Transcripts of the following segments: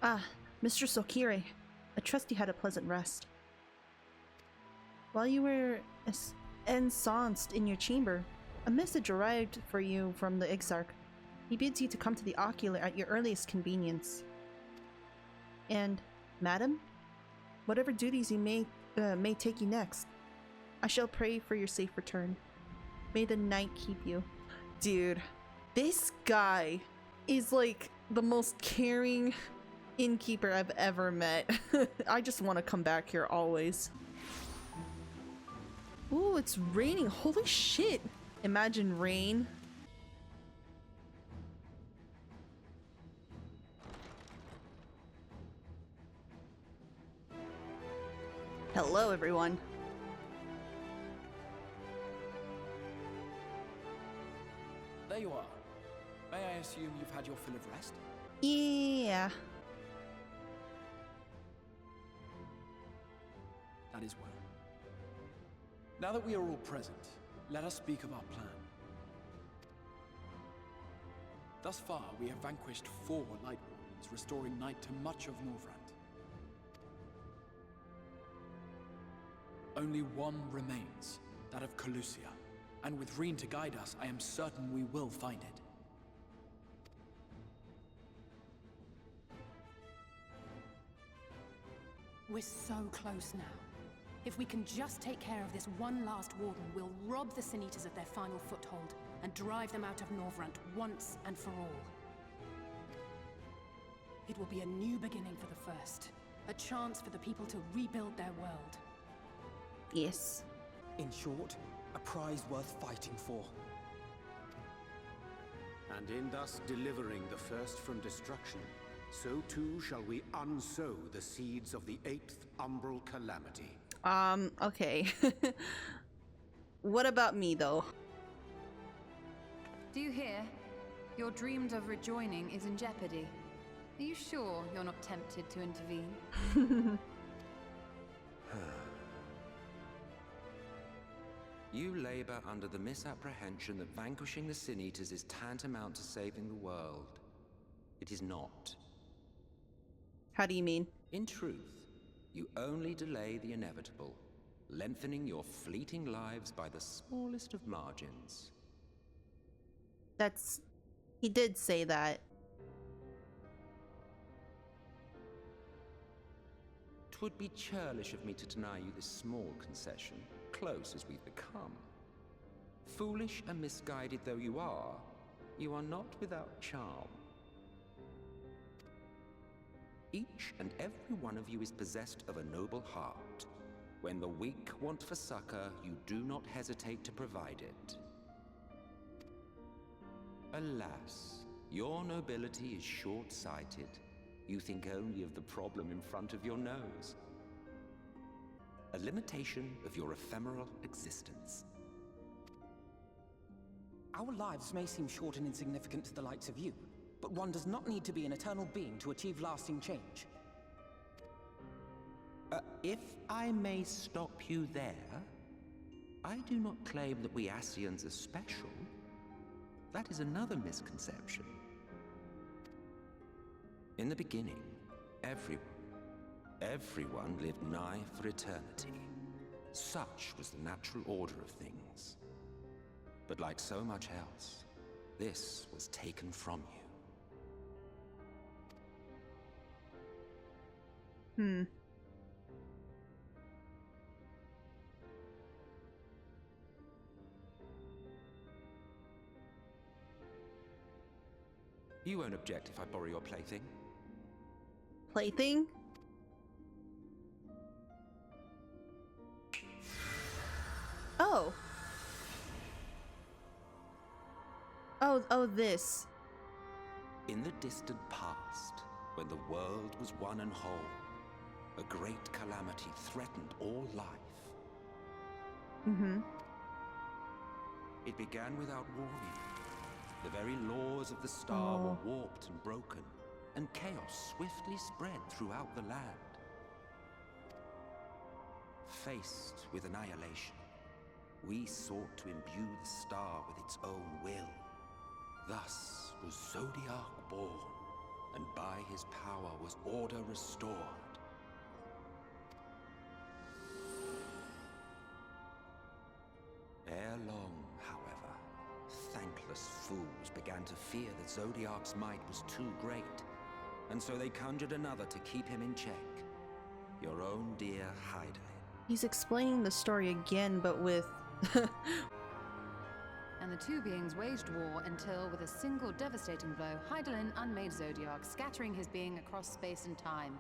Ah, Mr. Sokire. I trust you had a pleasant rest. While you were ensconced in your chamber, a message arrived for you from the Exarch. He bids you to come to the Ocular at your earliest convenience. And, madam, whatever duties you may take you next, I shall pray for your safe return. May the night keep you. Dude, this guy is like the most caring innkeeper I've ever met. I just want to come back here always. Ooh, it's raining. Holy shit. Imagine rain. Hello, everyone. There you are. May I assume you've had your fill of rest? Yeah. That is well. Now that we are all present, let us speak of our plan. Thus far, we have vanquished 4 Light Wardens, restoring night to much of Norvrant. Only one remains, that of Kholusia. And with Reen to guide us, I am certain we will find it. We're so close now. If we can just take care of this one last Warden, we'll rob the Sin Eaters of their final foothold and drive them out of Norvrant once and for all. It will be a new beginning for the First. A chance for the people to rebuild their world. Yes. In short, a prize worth fighting for. And in thus delivering the First from destruction, so too shall we unsow the seeds of the 8th umbral calamity. Okay. What about me, though? Do you hear? Your dreamed of rejoining is in jeopardy. Are you sure you're not tempted to intervene? You labor under the misapprehension that vanquishing the Sin Eaters is tantamount to saving the world. It is not. How do you mean? In truth, you only delay the inevitable, lengthening your fleeting lives by the smallest of margins. That's... He did say that. 'Twould be churlish of me to deny you this small concession, close as we've become. Foolish and misguided though you are not without charm. Each and every one of you is possessed of a noble heart. When the weak want for succor, you do not hesitate to provide it. Alas, your nobility is short-sighted. You think only of the problem in front of your nose. A limitation of your ephemeral existence. Our lives may seem short and insignificant to the likes of you, but one does not need to be an eternal being to achieve lasting change. If I may stop you there, I do not claim that we Ascians are special. That is another misconception. In the beginning, everyone lived nigh for eternity. Such was the natural order of things. But like so much else, this was taken from you. You won't object if I borrow your plaything? Plaything? Oh. Oh, this. In the distant past, when the world was one and whole, a great calamity threatened all life. It began without warning. The very laws of the star were warped and broken, and chaos swiftly spread throughout the land. Faced with annihilation, we sought to imbue the star with its own will. Thus was Zodiac born, and by his power was order restored. Ere long, however, thankless fools began to fear that Zodiark's might was too great, and so they conjured another to keep him in check. Your own dear Hydaelyn. He's explaining the story again, but with... And the two beings waged war until, with a single devastating blow, Hydaelyn unmade Zodiark, scattering his being across space and time.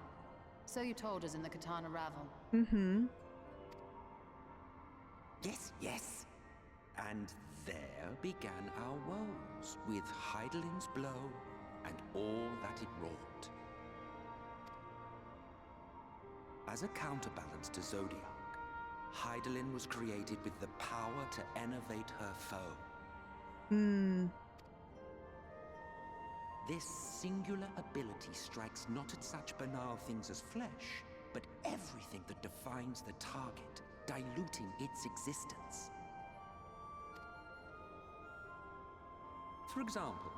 So you told us in the Katana Ravel. Mm-hmm. Yes, yes. And there began our woes, with Hydaelyn's blow and all that it wrought. As a counterbalance to Zodiark, Hydaelyn was created with the power to enervate her foe. This singular ability strikes not at such banal things as flesh, but everything that defines the target, diluting its existence. For example,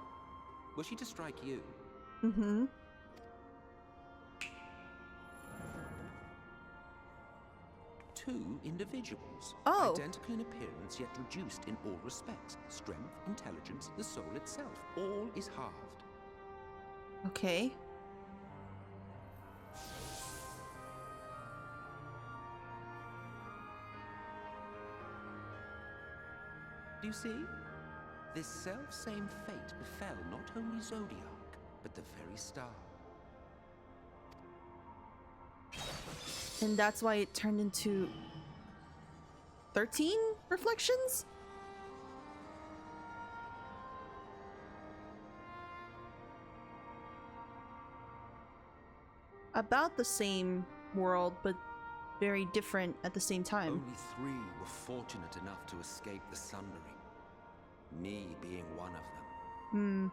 were she to strike you? Mm-hmm. Two individuals, Oh. identical in appearance yet reduced in all respects. Strength, intelligence, the soul itself, all is halved. Okay. Do you see? This self-same fate befell not only Zodiark, but the very star. And that's why it turned into 13 reflections? About the same world, but very different at the same time. Only 3 were fortunate enough to escape the Sundering. Me being one of them.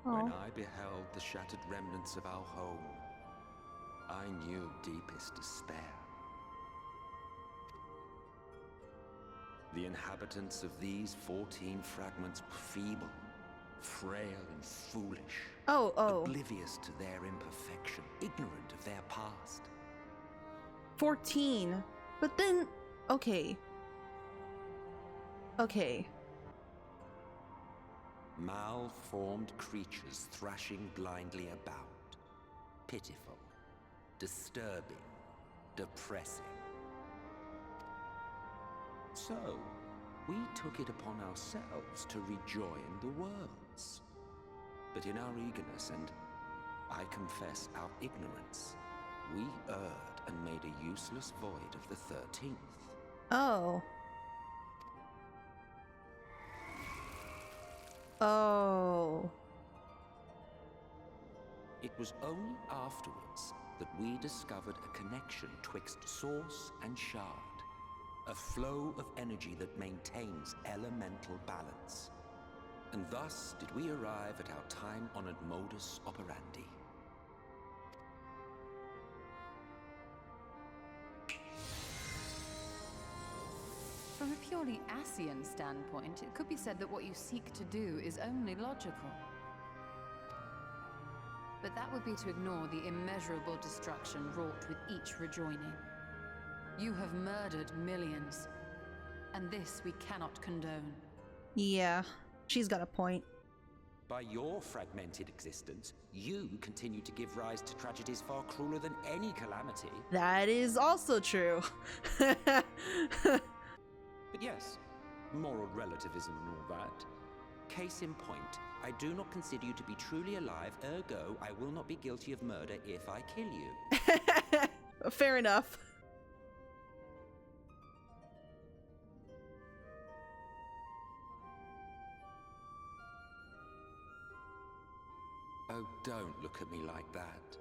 When I beheld the shattered remnants of our home, I knew deepest despair. The inhabitants of these 14 fragments were feeble, frail and foolish. Oblivious to their imperfection, ignorant of their past. 14. But then, okay. Malformed creatures thrashing blindly about. Pitiful, disturbing, depressing. So, we took it upon ourselves to rejoin the worlds. But in our eagerness and, I confess, our ignorance, we erred and made a useless void of the 13th. Oh. It was only afterwards that we discovered a connection twixt source and shard. A flow of energy that maintains elemental balance. And thus did we arrive at our time-honored modus operandi. From a purely Ascian standpoint, it could be said that what you seek to do is only logical. But that would be to ignore the immeasurable destruction wrought with each rejoining. You have murdered millions, and this we cannot condone. Yeah, she's got a point. By your fragmented existence, you continue to give rise to tragedies far crueler than any calamity. That is also true. But yes, moral relativism and all that. Case in point, I do not consider you to be truly alive, ergo I will not be guilty of murder if I kill you. Fair enough. Oh, don't look at me like that.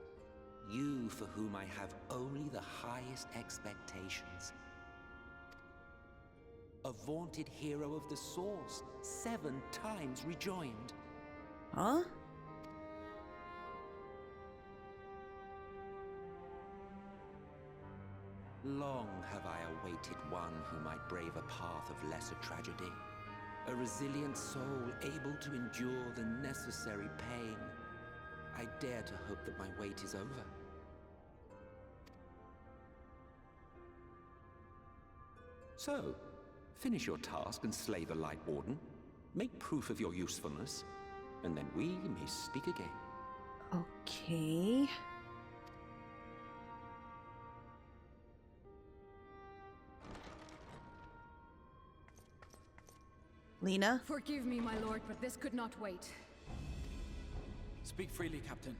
You for whom I have only the highest expectations. A vaunted hero of the Source, 7 times rejoined. Huh? Long have I awaited one who might brave a path of lesser tragedy. A resilient soul able to endure the necessary pain. I dare to hope that my wait is over. So, finish your task and slay the Light Warden. Make proof of your usefulness, and then we may speak again. Okay. Lena? Forgive me, my lord, but this could not wait. Speak freely, Captain.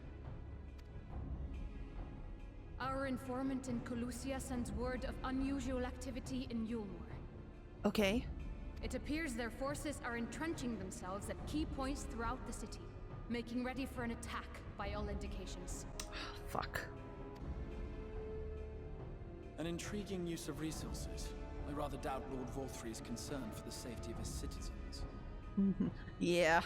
Our informant in Kholusia sends word of unusual activity in Eulmore. Okay. It appears their forces are entrenching themselves at key points throughout the city, making ready for an attack by all indications. Fuck. An intriguing use of resources. I rather doubt Lord Vorthry is concerned for the safety of his citizens. Yeah.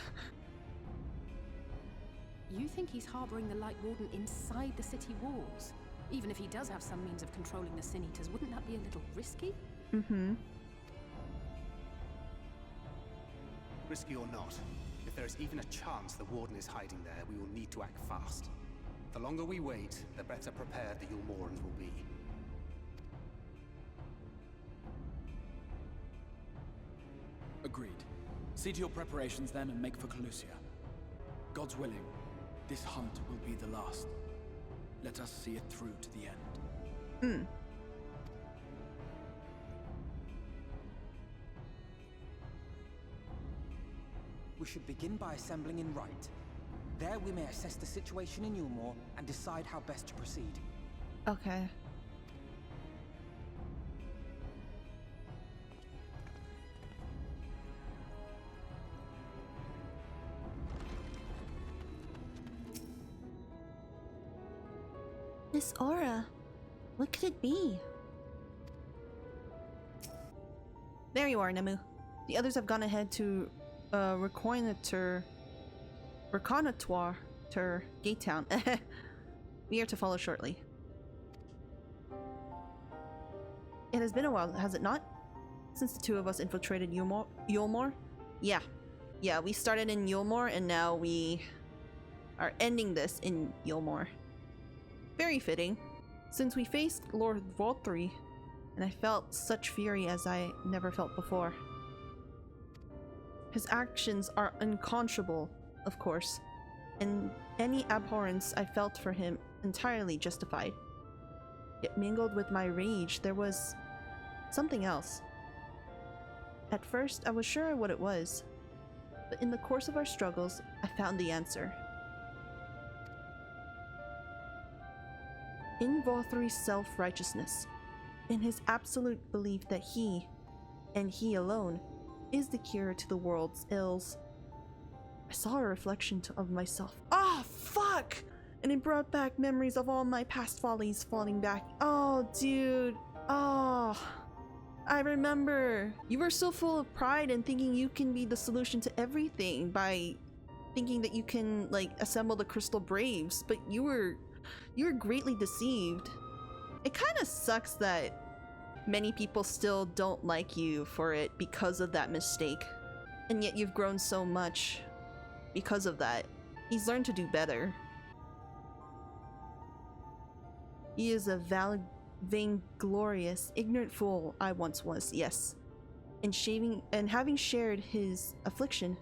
You think he's harboring the Light Warden inside the city walls? Even if he does have some means of controlling the Sin Eaters, wouldn't that be a little risky? Mm-hmm. Risky or not, if there is even a chance the Warden is hiding there, we will need to act fast. The longer we wait, the better prepared the Eulmorans will be. Agreed. See to your preparations then and make for Kholusia. God's willing, this hunt will be the last. Let us see it through to the end. We should begin by assembling in Right. There we may assess the situation in Eulmore and decide how best to proceed. Okay. This aura. What could it be? There you are, Nemu. The others have gone ahead to reconnoiter Gate Town. We are to follow shortly. It has been a while, has it not? Since the two of us infiltrated Eulmore? Yeah. Yeah, we started in Eulmore and now we are ending this in Eulmore. Very fitting, since we faced Lord Vorthry, and I felt such fury as I never felt before. His actions are unconscionable, of course, and any abhorrence I felt for him entirely justified. Yet mingled with my rage, there was something else. At first, I was sure what it was, but in the course of our struggles, I found the answer. In Vorthry's self-righteousness, in his absolute belief that he, and he alone, is the cure to the world's ills, I saw a reflection of myself. Ah, fuck! And it brought back memories of all my past follies falling back. Oh, dude. Oh, I remember. You were so full of pride and thinking you can be the solution to everything by thinking that you can, like, assemble the Crystal Braves, but you were greatly deceived. It kind of sucks that many people still don't like you for it because of that mistake. And yet you've grown so much because of that. He's learned to do better. He is a vainglorious, ignorant fool I once was, yes. And having shared his affliction,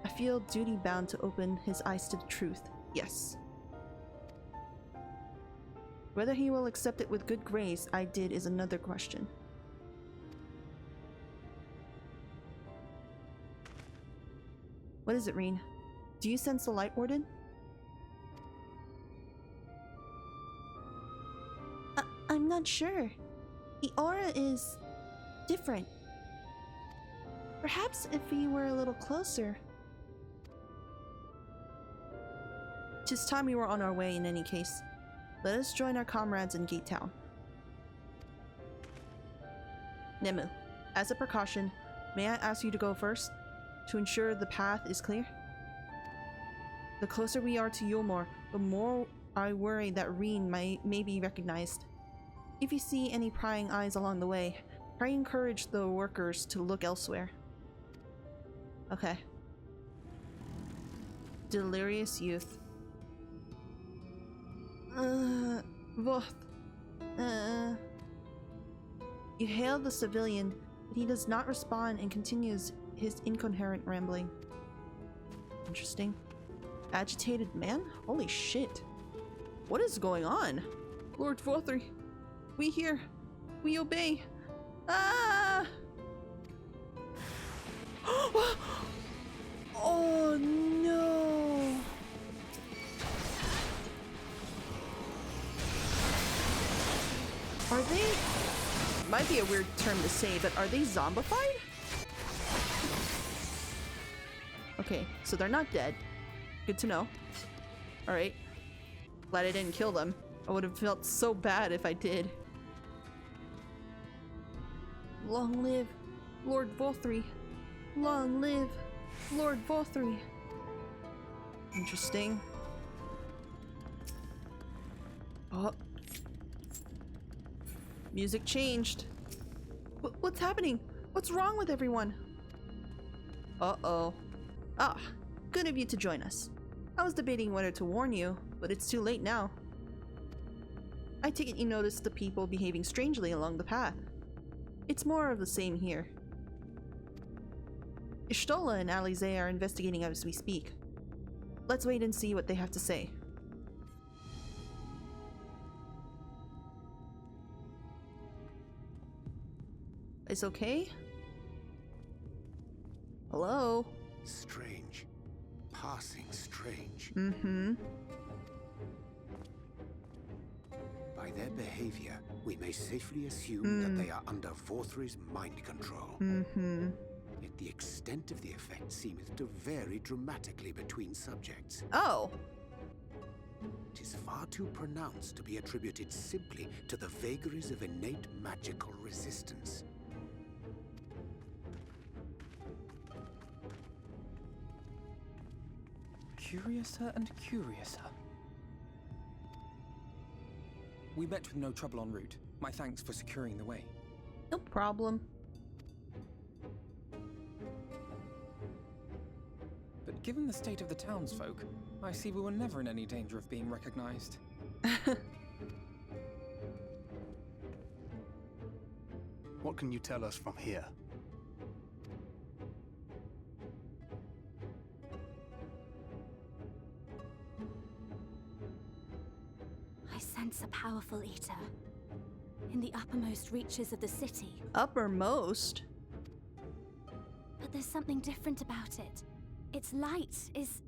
I feel duty bound to open his eyes to the truth, yes. Whether he will accept it with good grace I did is another question. What is it, Reen? Do you sense the Light Warden? I'm not sure. The aura is different. Perhaps if we were a little closer. 'Tis time we were on our way in any case. Let us join our comrades in Gate Town. Nemu, as a precaution, may I ask you to go first, to ensure the path is clear? The closer we are to Eulmore, the more I worry that Reen may be recognized. If you see any prying eyes along the way, try and encourage the workers to look elsewhere. Okay. Delirious youth. Voth. You hail the civilian, but he does not respond and continues his incoherent rambling. Interesting. Agitated man? Holy shit. What is going on? Lord Vothry, we hear. We obey. Ah! Oh no! Are they... Might be a weird term to say, but are they zombified? Okay, so they're not dead. Good to know. Alright. Glad I didn't kill them. I would have felt so bad if I did. Long live Lord Vothry. Long live Lord Vothry. Interesting. Oh. Music changed. What's happening? What's wrong with everyone? Uh-oh. Ah, good of you to join us. I was debating whether to warn you, but it's too late now. I take it you noticed the people behaving strangely along the path. It's more of the same here. Y'shtola and Alize are investigating as we speak. Let's wait and see what they have to say. Is okay? Hello? Strange. Passing strange. Mm-hmm. By their behavior, we may safely assume that they are under Vothry's mind control. Mm-hmm. Yet the extent of the effect seemeth to vary dramatically between subjects. Oh! It is far too pronounced to be attributed simply to the vagaries of innate magical resistance. Curiouser and curiouser. We met with no trouble en route. My thanks for securing the way. No problem. But given the state of the townsfolk, I see we were never in any danger of being recognized. What can you tell us from here? I sense a powerful eater in the uppermost reaches of the city. Uppermost? But there's something different about it. Its light is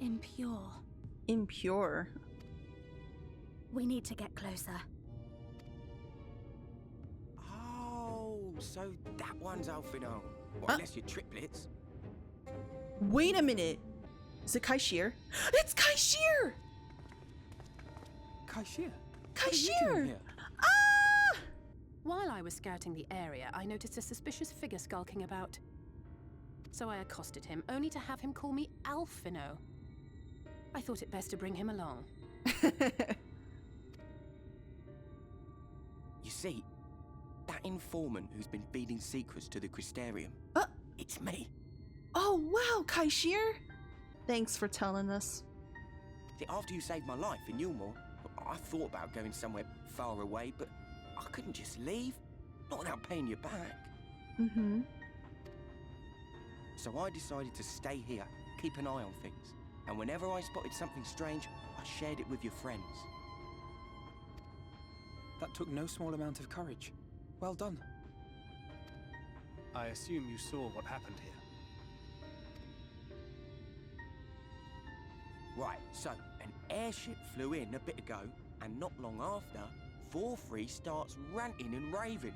impure. Impure. We need to get closer. Oh, so that one's Alphinaud. Or unless you're triplets. Wait a minute! Is it Kaishir? It's Kaishir! Kaishir? Kaishir! Ah! While I was scouting the area, I noticed a suspicious figure skulking about. So I accosted him, only to have him call me Alphinaud. I thought it best to bring him along. You see, that informant who's been feeding secrets to the Crystarium, it's me. Oh wow, Kaishir! Thanks for telling us. See, after you saved my life in Eulmore, I thought about going somewhere far away, but I couldn't just leave. Not without paying you back. Mm-hmm. So I decided to stay here, keep an eye on things. And whenever I spotted something strange, I shared it with your friends. That took no small amount of courage. Well done. I assume you saw what happened here. Right, so an airship flew in a bit ago, and not long after, Vothry starts ranting and raving.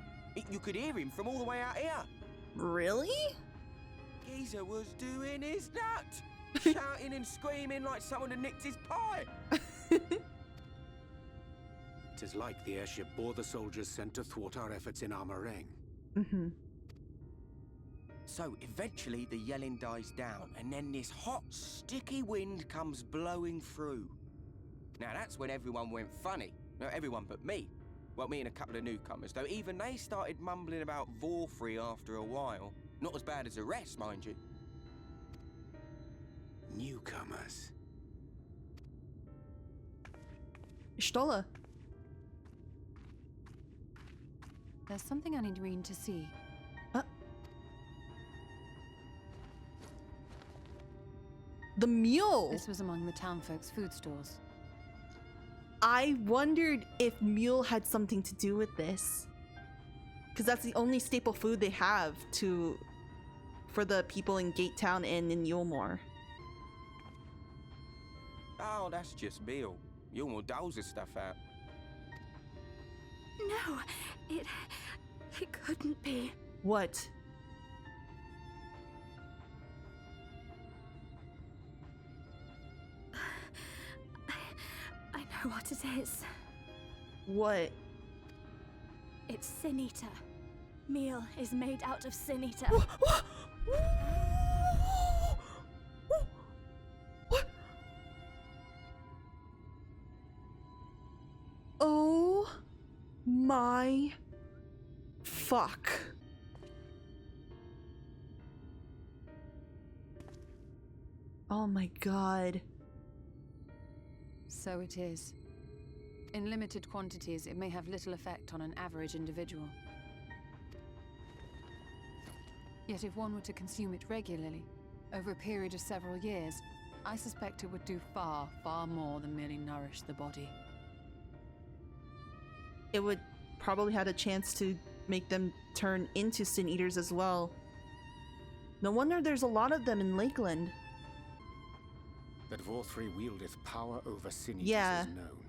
You could hear him from all the way out here. Really? Geezer was doing his nut, shouting and screaming like someone had nicked his pie. It is like the airship bore the soldiers sent to thwart our efforts in Armorang. Mm-hmm. So eventually the yelling dies down, and then this hot, sticky wind comes blowing through. Now that's when everyone went funny. No, everyone but me. Well, me and a couple of newcomers, though even they started mumbling about Vorfrey after a while. Not as bad as the rest, mind you. Newcomers. Stola. There's something I need Reen to see. The meol! This was among the townfolk's food stores. I wondered if meal had something to do with this. Because that's the only staple food they have for the people in Gatetown and in Eulmore. Oh, that's just meal. Eulmore doles his stuff out. No, it couldn't be. What? I know what it is. What? It's Sin Eater. Meal is made out of Sin Eater. Oh my fuck. Oh my god. So it is. In limited quantities, it may have little effect on an average individual. Yet if one were to consume it regularly, over a period of several years, I suspect it would do far, far more than merely nourish the body. It would probably had a chance to make them turn into Sin Eaters as well. No wonder there's a lot of them in Lakeland. That Vorfrey wieldeth power over Sin Eaters Yeah. is known.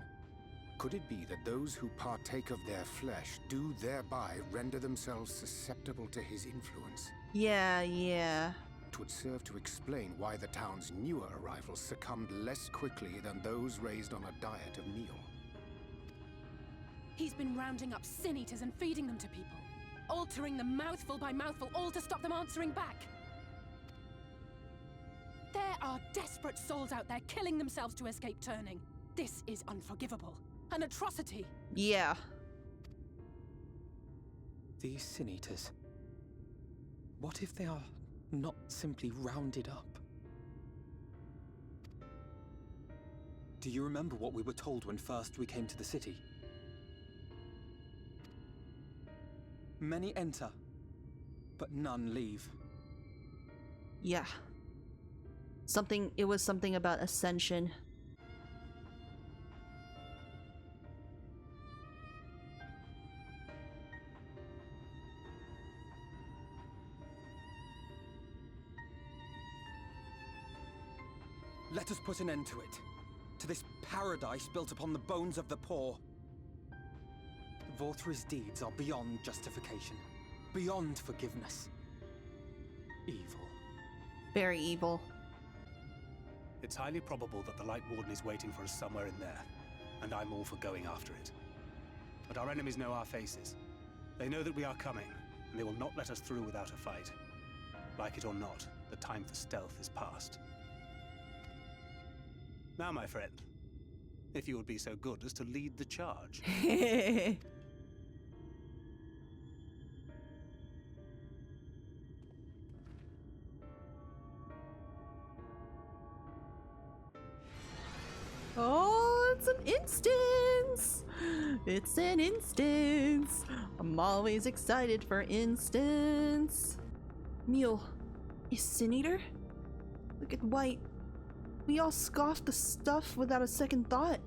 Could it be that those who partake of their flesh do thereby render themselves susceptible to his influence? Yeah. It would serve to explain why the town's newer arrivals succumbed less quickly than those raised on a diet of meal. He's been rounding up Sin Eaters and feeding them to people, altering them mouthful by mouthful, all to stop them answering back. There are desperate souls out there killing themselves to escape turning. This is unforgivable. An atrocity. Yeah. These Sin Eaters. What if they are not simply rounded up? Do you remember what we were told when first we came to the city? Many enter, but none leave. Yeah. It was something about ascension. Let us put an end to it. To this paradise built upon the bones of the poor. Vorfrey's deeds are beyond justification. Beyond forgiveness. Evil. Very evil. It's highly probable that the Light Warden is waiting for us somewhere in there, and I'm all for going after it. But our enemies know our faces. They know that we are coming, and they will not let us through without a fight. Like it or not, the time for stealth is past. Now, my friend, if you would be so good as to lead the charge. Oh, it's an instance! It's an instance! I'm always excited for instance. Meal is Sin Eater? Look at White. We all scoffed the stuff without a second thought.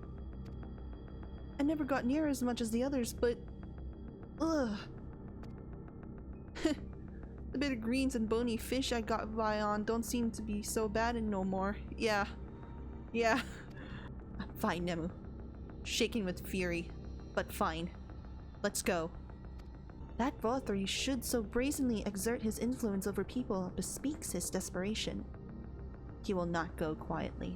I never got near as much as the others, but... ugh. The bit of greens and bony fish I got by on don't seem to be so bad no more. Yeah. I'm fine, Nemu. Shaking with fury, but fine. Let's go. That Vorfrey should so brazenly exert his influence over people bespeaks his desperation. He will not go quietly.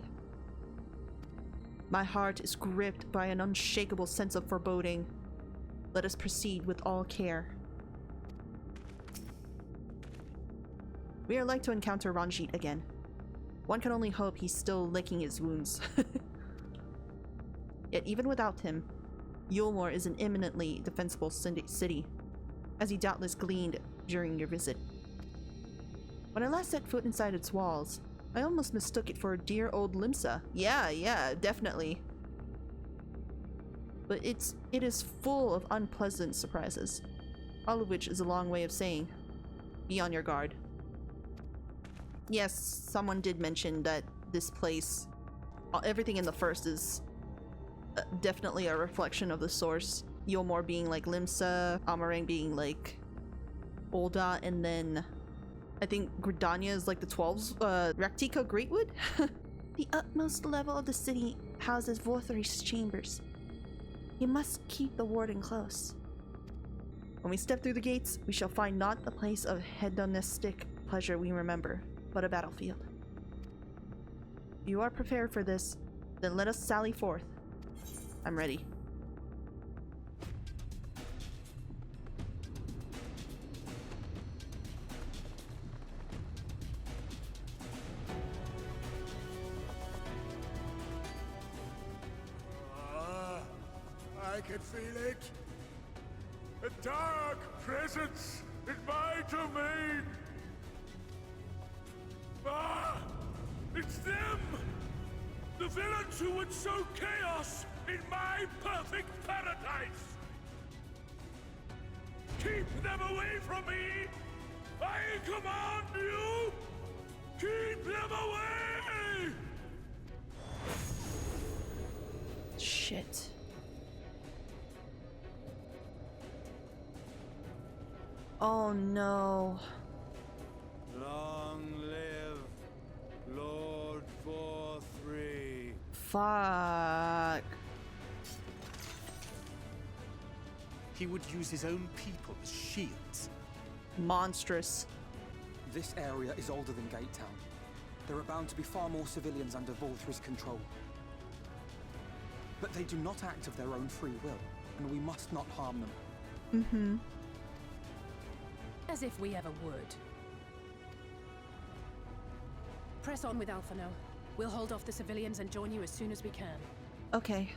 My heart is gripped by an unshakable sense of foreboding. Let us proceed with all care. We are like to encounter Ranjit again. One can only hope he's still licking his wounds. Yet even without him, Eulmore is an eminently defensible city, as you doubtless gleaned during your visit. When I last set foot inside its walls, I almost mistook it for dear old Limsa. Yeah, definitely. But it is full of unpleasant surprises, all of which is a long way of saying, be on your guard. Yes, someone did mention that this place, everything in the first is definitely a reflection of the source. Eulmore being like Limsa, Amarang being like Olda, and then I think Gridania is like the 12s, Raktika Greatwood? The utmost level of the city houses Vorthri's chambers. You must keep the warden close. When we step through the gates, we shall find not a place of hedonistic pleasure we remember, but a battlefield. You are prepared for this, then let us sally forth. I'm ready. I can feel it. A dark presence in my domain. Ah! It's them! The villains who would sow chaos in my perfect paradise! Keep them away from me! I command you! Keep them away! Shit. Oh no. Long live Lord 4-3. Fuck. He would use his own people as shields. Monstrous. This area is older than Gate Town. There are bound to be far more civilians under Vorthri's control. But they do not act of their own free will, and we must not harm them. Mm-hmm. As if we ever would. Press on with Alphinaud. We'll hold off the civilians and join you as soon as we can. Okay.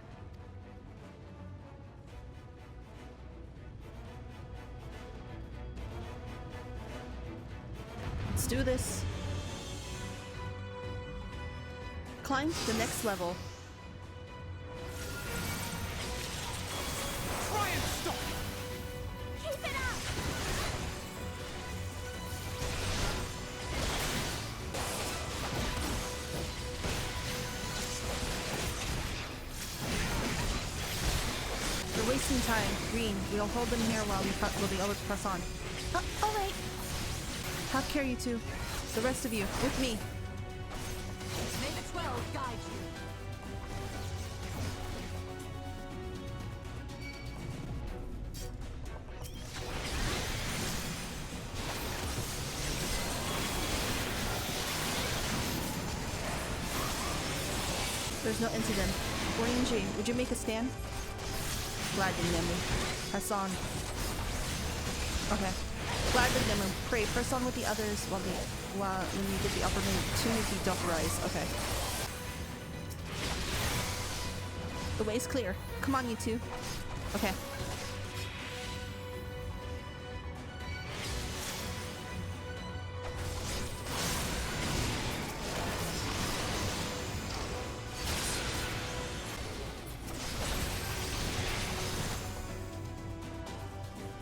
Let's do this. Climb to the next level. Try and stop! Keep it up! We're wasting time. Green, we'll hold them here while the others press on. Alright. Have care, you two. The rest of you, with me. May the 12 guide you. There's no end to them. Ranjit, would you make a stand? Glad didn't Nemu. Press on. Okay. Glad didn't Nemu. Pray, press on with the others while when you get the opportunity doth rise. Okay. The way's clear. Come on, you two. Okay.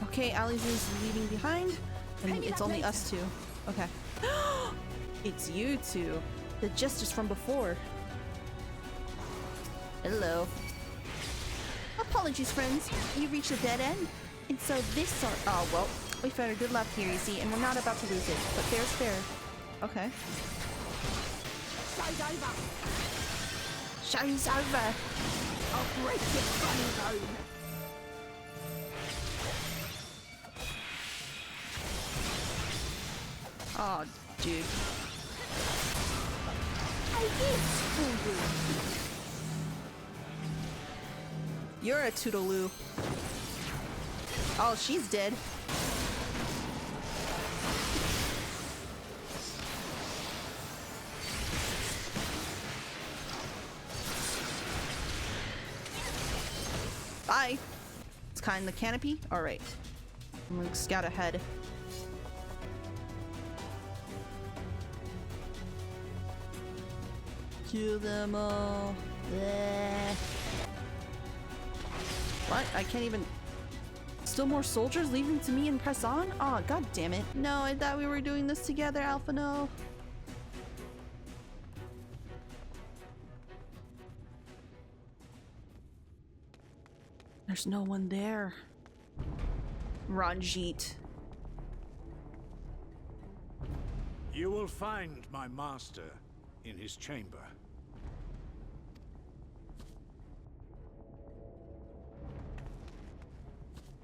Okay, Alice is leaving behind, and it's only us two. Okay. It's you two. The jesters from before. Hello. Apologies, friends. You reached a dead end. And so this sort— oh, well, we found a good left here, you see, and we're not about to lose it. But fair's fair. Okay. Show's over! Show's over! I'll break your funny bone! Oh, dude. I did for you! You're a Toodaloo. Oh, she's dead. Hi. It's kind of the canopy. All right. I'm gonna scout ahead. Kill them all. Bleh. What? I can't even... Still more soldiers leaving to me and press on? Aw, oh, god damn it. No, I thought we were doing this together, Alphinaud. There's no one there. Ranjit. You will find my master in his chamber.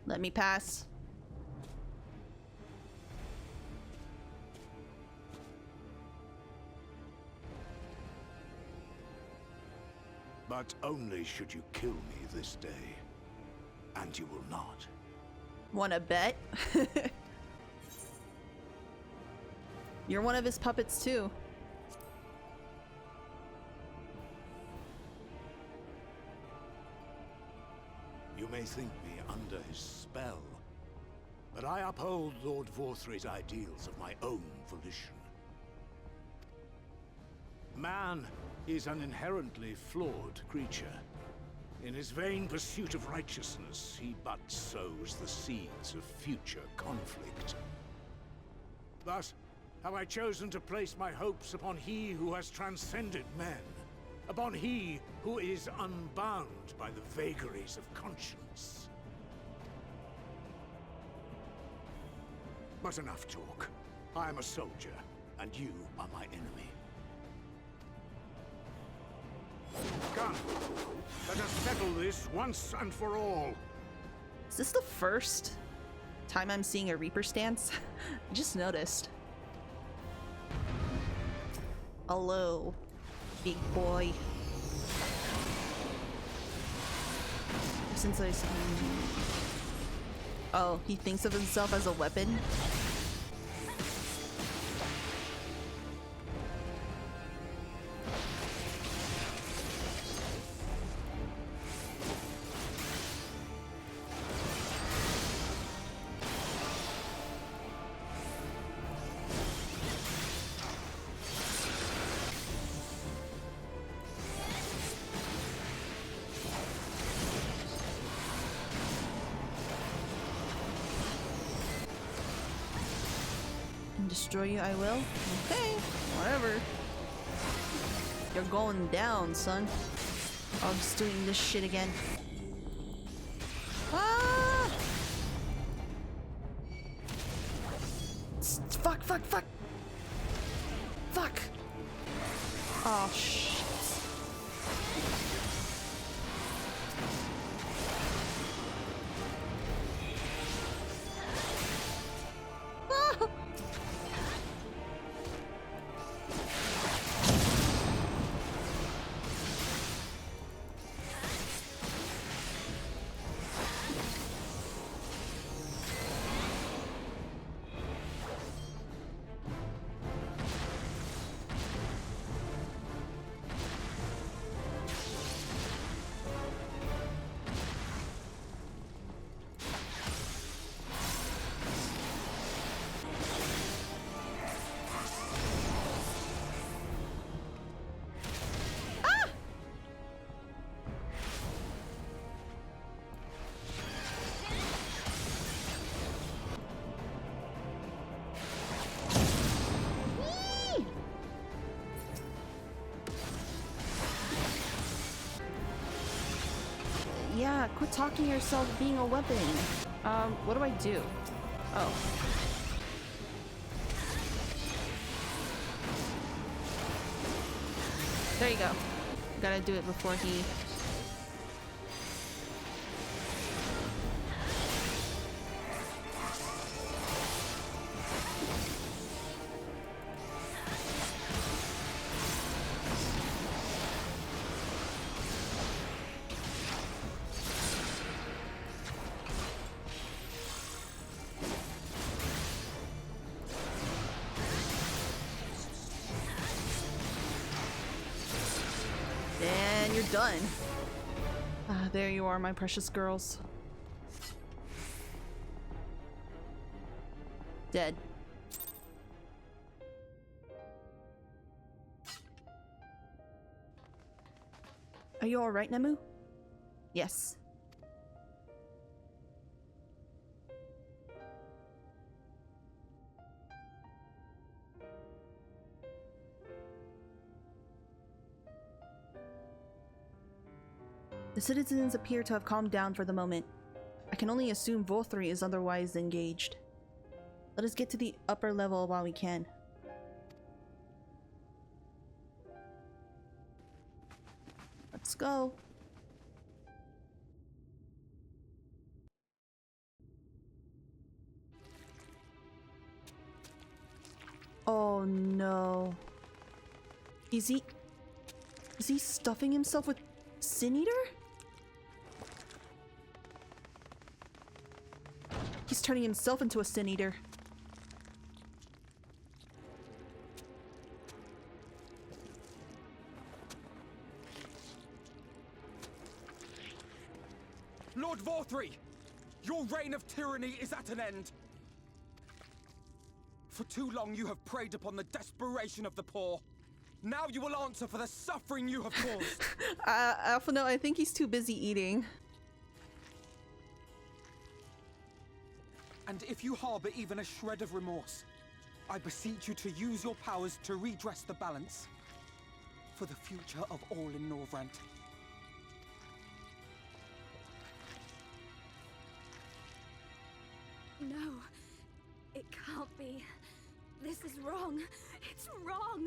Let me pass. But only should you kill me this day. And you will not. Wanna bet? You're one of his puppets too. You may think me under his spell, but I uphold Lord Vorthre's ideals of my own volition. Man is an inherently flawed creature. In his vain pursuit of righteousness, he but sows the seeds of future conflict. Thus, have I chosen to place my hopes upon he who has transcended men, upon he who is unbound by the vagaries of conscience. But enough talk. I am a soldier, and you are my enemy. Come, let us settle this once and for all. Is this the first time I'm seeing a Reaper stance? I just noticed. Hello, big boy. Since I... Oh, he thinks of himself as a weapon? Destroy you, I will? Okay, whatever. You're going down, son. I'm just doing this shit again. Ah! Fuck, fuck, fuck! Fuck! Oh, shit. Yeah, quit talking yourself being a weapon. What do I do? Oh. There you go. Gotta do it before he... And you're done. There you are, my precious girls. Dead. Are you alright, Nemu? Yes. The citizens appear to have calmed down for the moment. I can only assume Volthree is otherwise engaged. Let us get to the upper level while we can. Let's go. Oh no. Is he stuffing himself with Sin Eater? He's turning himself into a Sin Eater. Lord Volthree! Your reign of tyranny is at an end! For too long you have preyed upon the desperation of the poor. Now you will answer for the suffering you have caused. Alphinaud, I think he's too busy eating. And if you harbor even a shred of remorse, I beseech you to use your powers to redress the balance for the future of all in Norvrant. No, it can't be. This is wrong. It's wrong.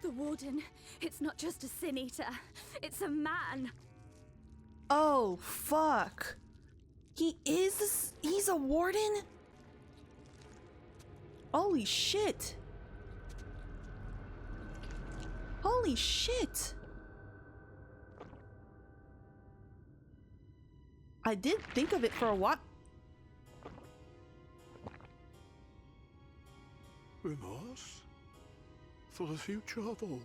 The Warden, it's not just a Sin Eater. It's a man. Oh, fuck. He's a Warden? Holy shit. Holy shit. I did think of it for a while. Remorse? For the future of all?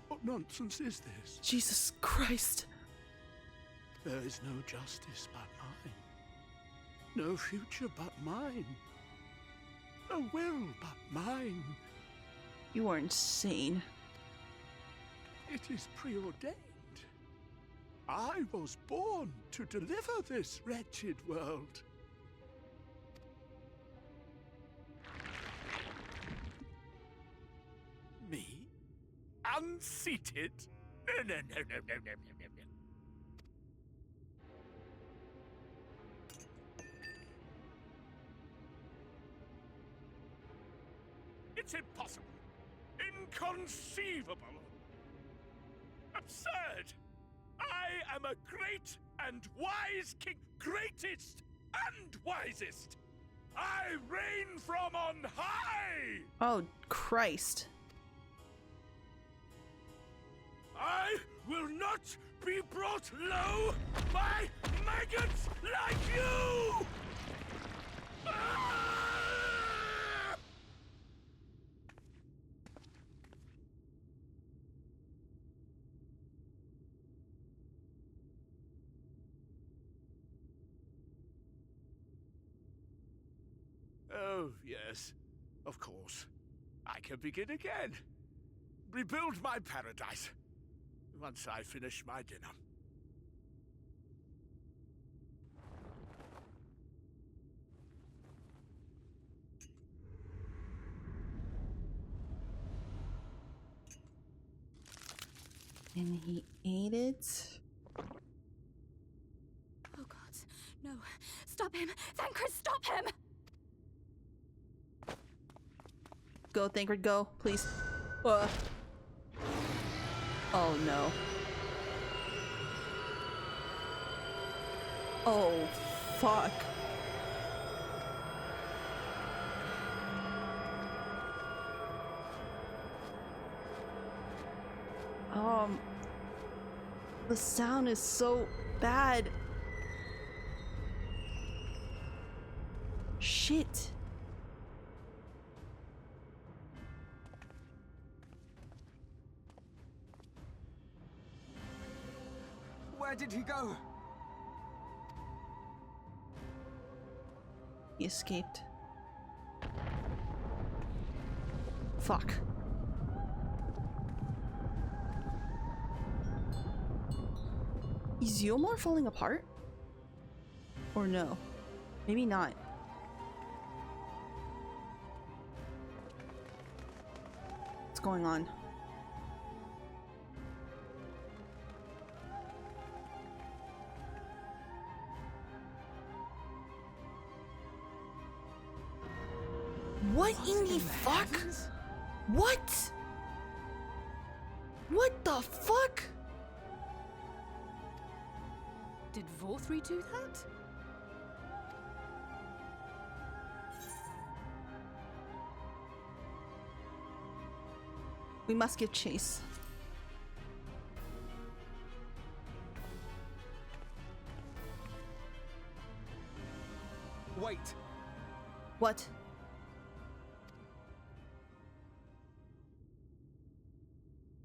What nonsense is this? Jesus Christ. There is no justice but mine. No future but mine. No will but mine. You are insane. It is preordained. I was born to deliver this wretched world. Me? Unseated? No. It's impossible. Inconceivable. Absurd. I am a great and wise king. Greatest and wisest. I reign from on high. Oh, Christ. I will not be brought low by maggots like you! Ah! Oh, yes, of course. I can begin again. Rebuild my paradise. Once I finish my dinner. And he ate it? Oh god, no. Stop him! Thancred, stop him! Go, Thancred, go, please. Oh no. Oh, fuck. The sound is so bad. Shit. did he go? He escaped. Fuck. Is Eulmore falling apart? Or no? Maybe not. What's going on? What in the fuck? What? What the fuck? Did Vorthree do that? We must give chase. Wait. What?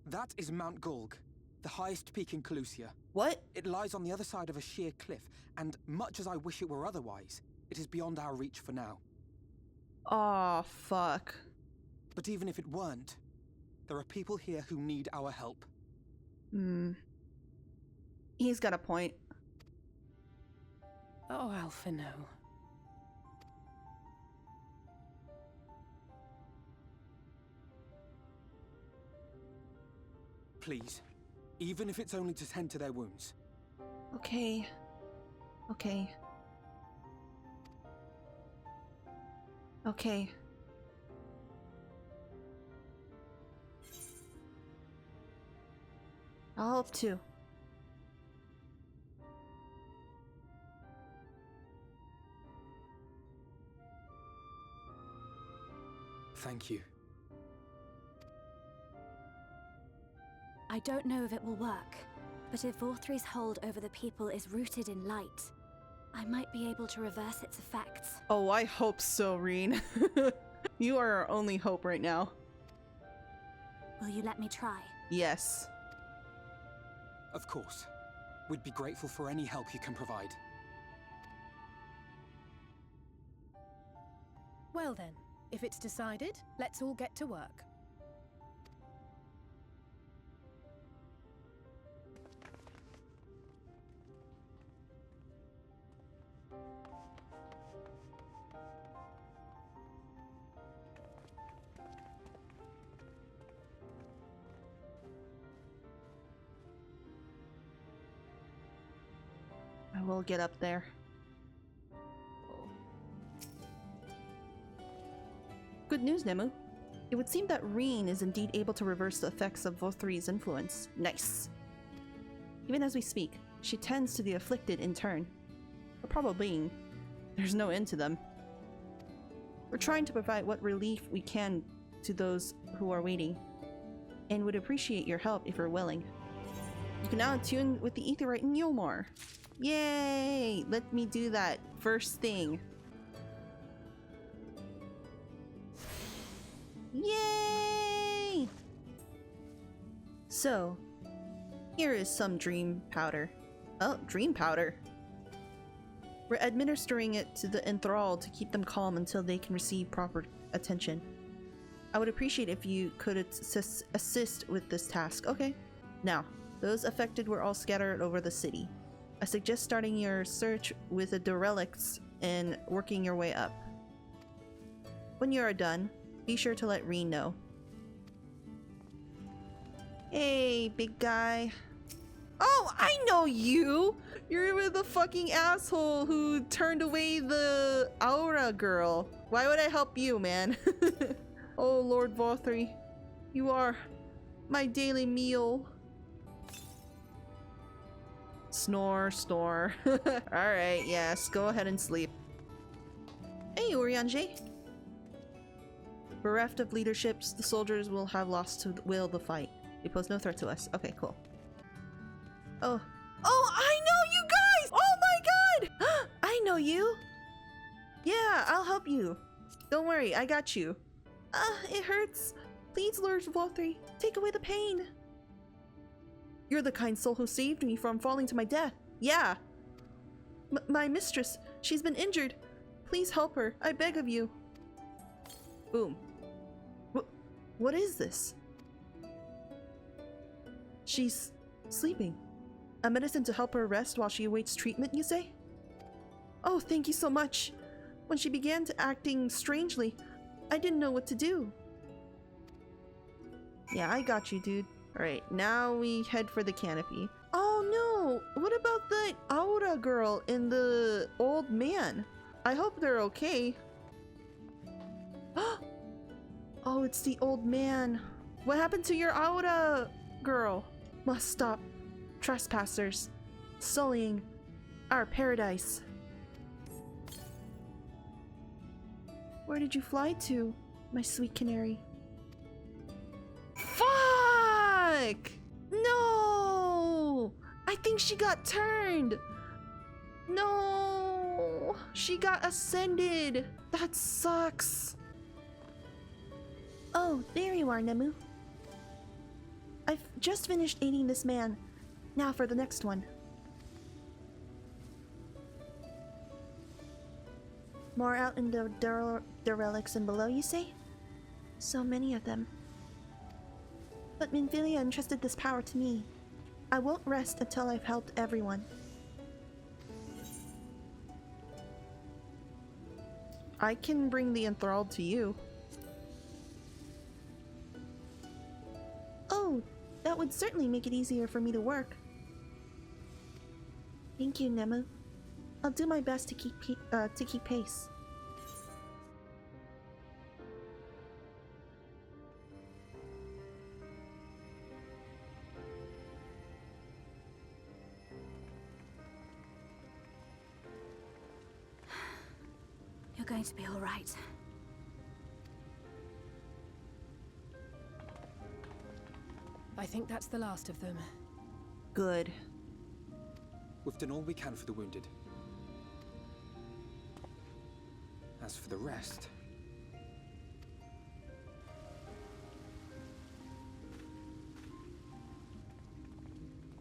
That is Mount Gulg, the highest peak in Kholusia. What? It lies on the other side of a sheer cliff, and much as I wish it were otherwise, it is beyond our reach for now. Aw, fuck. But even if it weren't, there are people here who need our help. He's got a point. Oh, Alphinaud. Please, even if it's only to tend to their wounds. Okay. Okay. Okay. I'll help too. Thank you. I don't know if it will work, but if Vorthree's hold over the people is rooted in light, I might be able to reverse its effects. Oh, I hope so, Reen. You are our only hope right now. Will you let me try? Yes. Of course. We'd be grateful for any help you can provide. Well then, if it's decided, let's all get to work. I will get up there. Good news, Nemu. It would seem that Reen is indeed able to reverse the effects of Vorthree's influence. Nice. Even as we speak, she tends to the afflicted in turn. The problem being, there's no end to them. We're trying to provide what relief we can to those who are waiting, and would appreciate your help if you're willing. You can now attune with the Aetheryte in Eulmore. Yay! Let me do that first thing. Yay! So, here is some dream powder. Oh, dream powder. We're administering it to the enthralled to keep them calm until they can receive proper attention. I would appreciate if you could assist with this task. Okay. Now, those affected were all scattered over the city. I suggest starting your search with the derelicts and working your way up. When you are done, be sure to let Reen know. Hey, big guy. Oh, I know you! You're the fucking asshole who turned away the Aura girl. Why would I help you, man? Oh, Lord Vorthree, you are my daily meal. Snore, snore. Alright, yes, go ahead and sleep. Hey, Urianger. Bereft of leaderships, the soldiers will have lost to will the fight. They pose no threat to us. Okay, cool. Oh. Oh, I know you guys! Oh my god! I know you! Yeah, I'll help you. Don't worry, I got you. It hurts. Please, Lord Vorthree, take away the pain. You're the kind soul who saved me from falling to my death. Yeah. My mistress, she's been injured. Please help her, I beg of you. Boom. What is this? She's sleeping. A medicine to help her rest while she awaits treatment, you say? Oh, thank you so much. When she began to acting strangely, I didn't know what to do. Yeah, I got you, dude. Alright, now we head for the canopy. Oh no! What about the Aura girl and the old man? I hope they're okay. Oh, it's the old man. What happened to your Aura girl? Must stop. Trespassers. Sullying our paradise. Where did you fly to, my sweet canary? Fuck! No! I think she got turned! No! She got ascended! That sucks! Oh, there you are, Nemu. I've just finished aiding this man. Now for the next one. More out in the derelics and below, you say? So many of them. But Minfilia entrusted this power to me. I won't rest until I've helped everyone. I can bring the enthralled to you. Oh, that would certainly make it easier for me to work. Thank you, Nemu. I'll do my best to keep pace. You're going to be all right. I think that's the last of them. Good. We've done all we can for the wounded. As for the rest...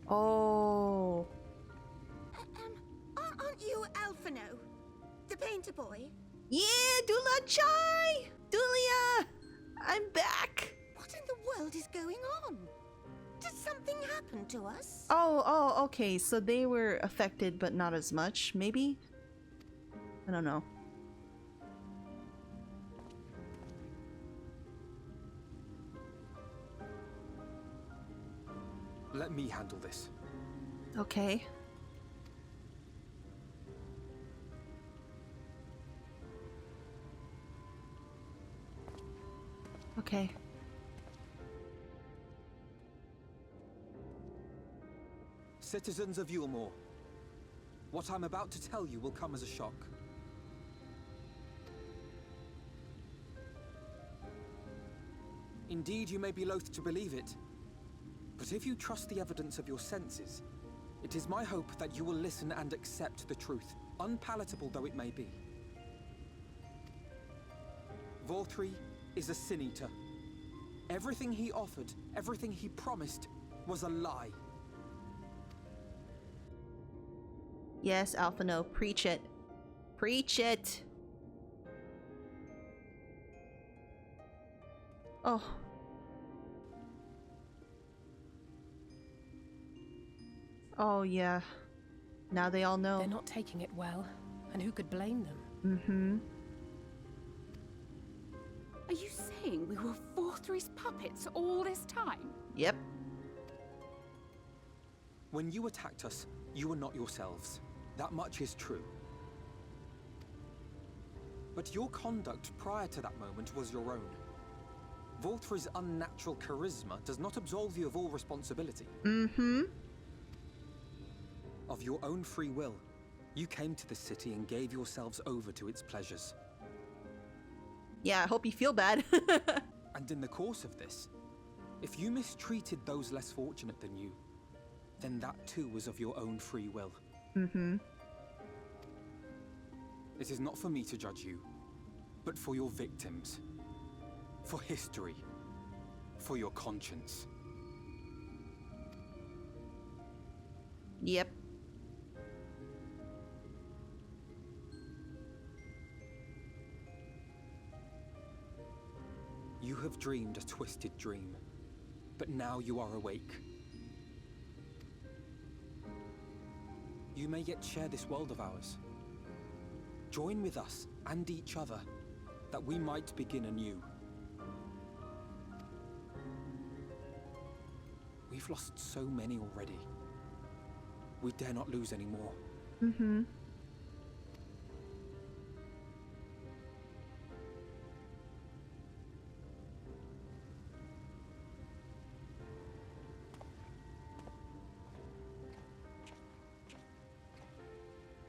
Oh. Aren't you Alphinaud? The painter boy? Yeah, Dula Chai! Dulia! I'm back! What in the world is going on? Did something happen to us? Oh, okay, so they were affected, but not as much, maybe? I don't know. Let me handle this. Okay. Okay. Citizens of Eulmore, what I'm about to tell you will come as a shock. Indeed, you may be loath to believe it, but if you trust the evidence of your senses, it is my hope that you will listen and accept the truth, unpalatable though it may be. Vorthri is a sin-eater. Everything he offered, everything he promised, was a lie. Yes, Alphinaud, preach it. Preach it! Oh. Oh, yeah. Now they all know. They're not taking it well, and who could blame them? Mm-hmm. Are you saying we were Vorthri's puppets all this time? Yep. When you attacked us, you were not yourselves. That much is true. But your conduct prior to that moment was your own. Vorthri's unnatural charisma does not absolve you of all responsibility. Mm-hmm. Of your own free will, you came to this city and gave yourselves over to its pleasures. Yeah, I hope you feel bad. And in the course of this, if you mistreated those less fortunate than you, then that too was of your own free will. Mm-hmm. It is not for me to judge you, but for your victims. For history. For your conscience. Yep. You have dreamed a twisted dream, but now you are awake. You may yet share this world of ours. Join with us and each other, that we might begin anew. We've lost so many already. We dare not lose any more. Mm-hmm.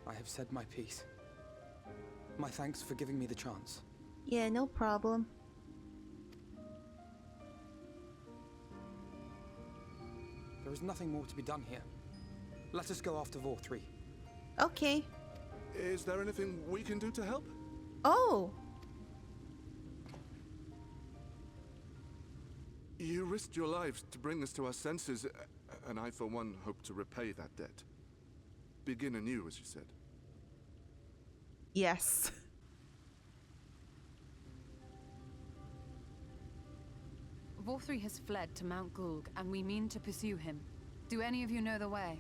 I have said my piece. My thanks for giving me the chance. Yeah, no problem. There is nothing more to be done here. Let us go after Vor 3. Okay. Is there anything we can do to help? Oh! You risked your lives to bring us to our senses, and I, for one, hope to repay that debt. Begin anew, as you said. Yes. Vor 3 has fled to Mount Gulg, and we mean to pursue him. Do any of you know the way?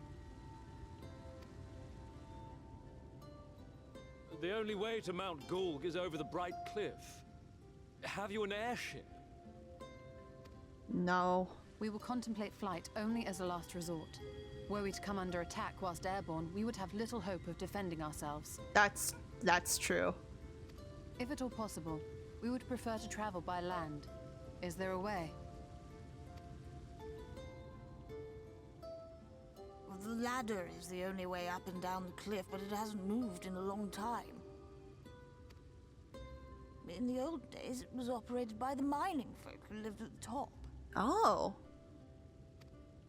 The only way to Mount Gulg is over the Bright Cliff. Have you an airship? No. We will contemplate flight only as a last resort. Were we to come under attack whilst airborne, we would have little hope of defending ourselves. That's true. If at all possible, we would prefer to travel by land. Is there a way? Well, the ladder is the only way up and down the cliff, but it hasn't moved in a long time. In the old days, it was operated by the mining folk who lived at the top. Oh.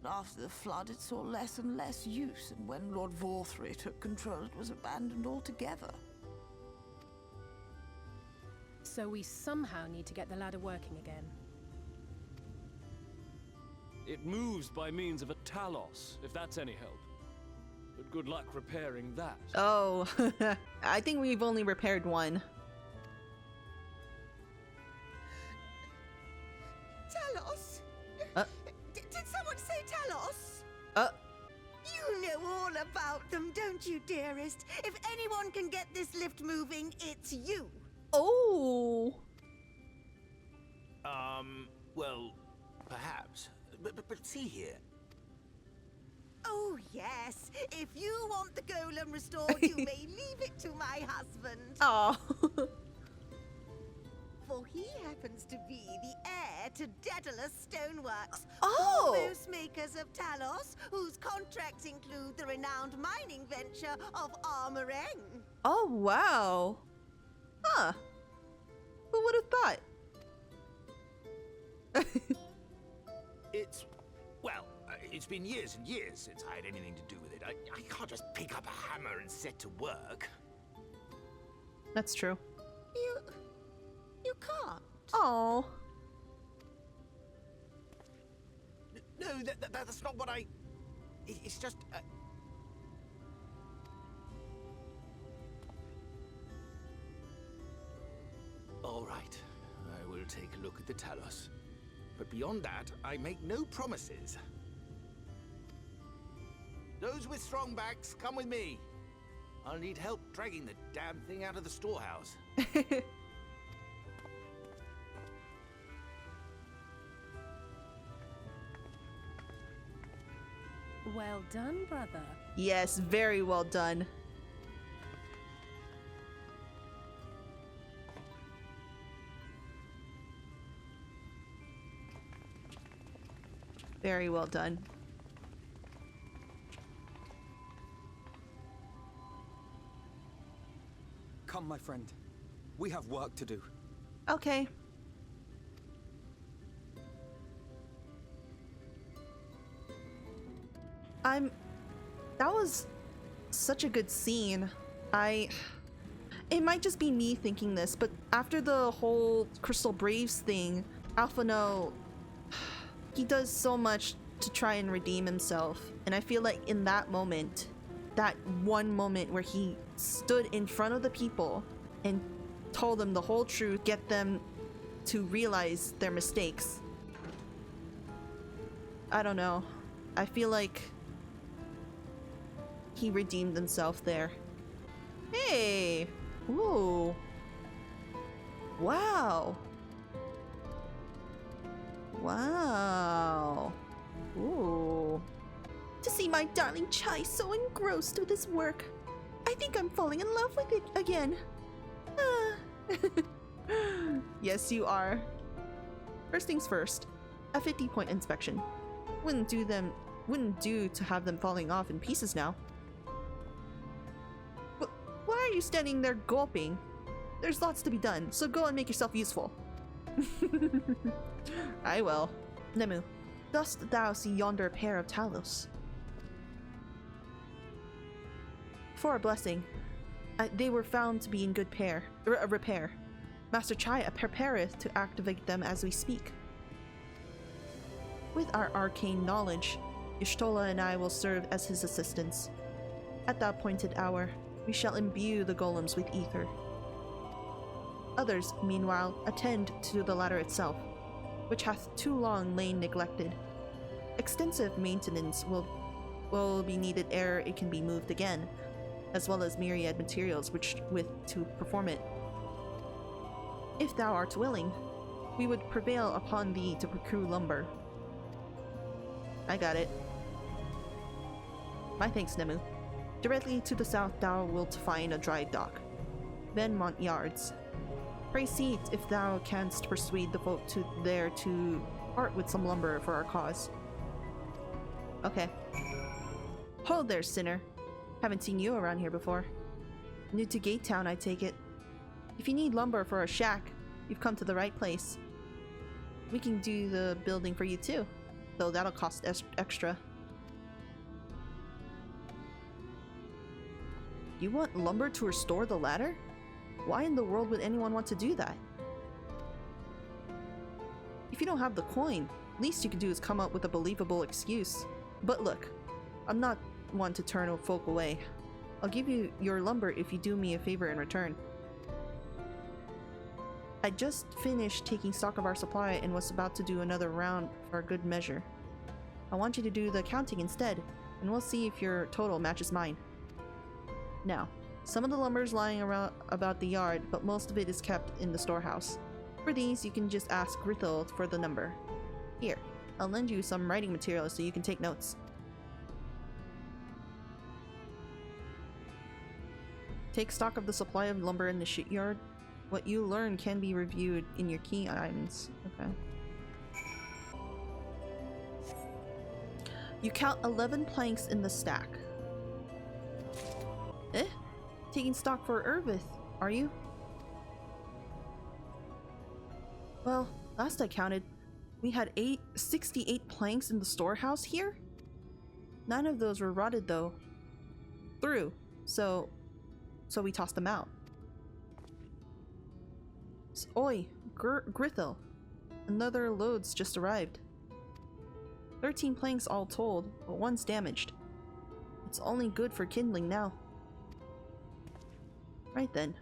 After the flood, it saw less and less use, and when Lord Vor 3 took control, it was abandoned altogether. So we somehow need to get the ladder working again. It moves by means of a talos, if that's any help. But good luck repairing that. Oh. I think we've only repaired one. Talos? Did someone say Talos? You know all about them, don't you, dearest? If anyone can get this lift moving, it's you. Oh. Well, perhaps. But see here. Oh, yes. If you want the golem restored, you may leave it to my husband. Oh. For he happens to be the heir to Daedalus Stoneworks, foremost makers of Talos, whose contracts include the renowned mining venture of Armoreng. Oh, wow. Huh. Who would have thought? It's been years and years since I had anything to do with it. I can't just pick up a hammer and set to work. That's true. You can't. Oh. No, that's not what I... It's just... All right, I will take a look at the Talos. But beyond that, I make no promises. Those with strong backs, come with me. I'll need help dragging the damn thing out of the storehouse. Well done, brother. Yes, very well done. Very well done. Come, my friend. We have work to do. Okay. That was such a good scene. It might just be me thinking this, but after the whole Crystal Braves thing, Alphinaud, he does so much to try and redeem himself. And I feel like in that moment, that one moment where he stood in front of the people and told them the whole truth, get them to realize their mistakes. I don't know. I feel like he redeemed himself there. Hey! Ooh. Wow. Wow. Ooh. To see my darling Chai so engrossed with his work. I think I'm falling in love with it again. Yes, you are. First things first, a 50-point inspection. Wouldn't do to have them falling off in pieces now. But why are you standing there gulping? There's lots to be done, so go and make yourself useful. I will. Nemu, dost thou see yonder pair of Talos? For a blessing, they were found to be in good repair. Master Chai prepareth to activate them as we speak. With our arcane knowledge, Y'shtola and I will serve as his assistants. At the appointed hour, we shall imbue the golems with ether. Others, meanwhile, attend to the ladder itself, which hath too long lain neglected. Extensive maintenance will be needed ere it can be moved again, as well as myriad materials to perform it. If thou art willing, we would prevail upon thee to procure lumber. I got it. My thanks, Nemu. Directly to the south thou wilt find a dry dock. Venmont Yards. Pray see if thou canst persuade the folk there to part with some lumber for our cause. Okay. Ho there, sinner. Haven't seen you around here before. New to Gate Town, I take it. If you need lumber for a shack, you've come to the right place. We can do the building for you too, though that'll cost extra. You want lumber to restore the ladder? Why in the world would anyone want to do that? If you don't have the coin, least you can do is come up with a believable excuse. But look, I'm not one to turn folk away. I'll give you your lumber if you do me a favor in return. I just finished taking stock of our supply and was about to do another round for a good measure. I want you to do the counting instead, and we'll see if your total matches mine. Now, some of the lumber is lying around about the yard, but most of it is kept in the storehouse. For these, you can just ask Grithel for the number. Here, I'll lend you some writing materials so you can take notes. Take stock of the supply of lumber in the shipyard. What you learn can be reviewed in your key items. Okay. You count 11 planks in the stack. Eh? Taking stock for Irvith, are you? Well, last I counted, we had 68 planks in the storehouse here? 9 of those were rotted though. Through, so we tossed them out. Oi, Grithel. Another load's just arrived. 13 planks all told, but one's damaged. It's only good for kindling now. Right then.